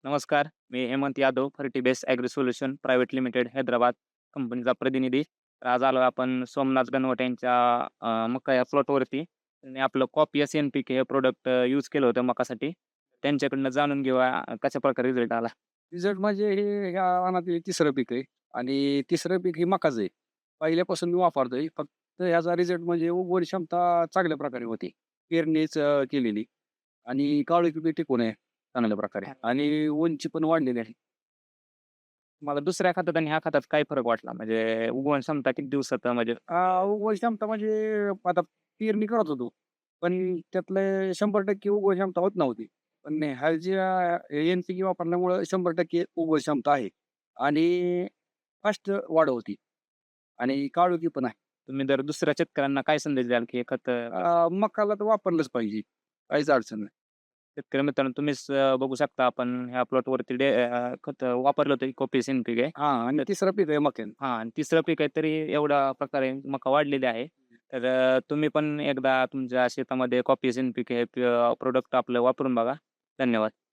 नमस्कार. मी Hemant Yadav, Fertibase agri solution private limited Hyderabad कंपनीचा प्रतिनिधी. तर आज आलो आपण सोमनाथ गणवट यांच्या मका या प्लॉटवरती. त्यांनी आपलं कॉपी एस एन-पी-के हे प्रॉडक्ट यूज केलं होतं मकासाठी. त्यांच्याकडनं जाणून घेऊया कशाप्रकारे रिझल्ट आला. रिझल्ट म्हणजे हे ह्या रानातील तिसरं पीक आहे आणि तिसरं पीक हे मकाचं आहे. पहिल्यापासून मी वापरतोय. फक्त ह्याचा रिझल्ट म्हणजे उगवण क्षमता चांगल्या प्रकारे होती. पेरणीच केलेली आणि काळोखी बी टिकून आहे चांगल्या प्रकारे आणि उंची पण वाढलेली आहे. मला दुसऱ्या खतात आणि ह्या खतात काय फरक वाटला? म्हणजे उगवण क्षमता किती दिवसात म्हणजे उगवण क्षमता म्हणजे आता पेरणी करत होतो. पण त्यातलं 100% उगवण क्षमता होत नव्हती. पण ह्या ज्या NPK वापरल्यामुळं 100% उगवण क्षमता आहे आणि फास्ट वाढ होती आणि काळोखी पण आहे. तुम्ही जर दुसऱ्या शेतकऱ्यांना काय संदेश द्याल, की हे खत मकाला तर वापरलंच पाहिजे. काहीच अडचण नाही. शेतकरी मित्रांनो तुम्हीच बघू शकता आपण ह्या प्लॉटवरती खत वापरलं होतं कॉपी एन-पी-के. हां आणि तिसरं पीक आहे मक्याचं. हां आणि तिसरं पीक आहे तरी एवढ्या प्रकारे मका वाढलेली आहे. तर तुम्ही पण एकदा तुमच्या शेतामध्ये कॉपी एन-पी-के हे प्रॉडक्ट आपलं वापरून बघा. धन्यवाद.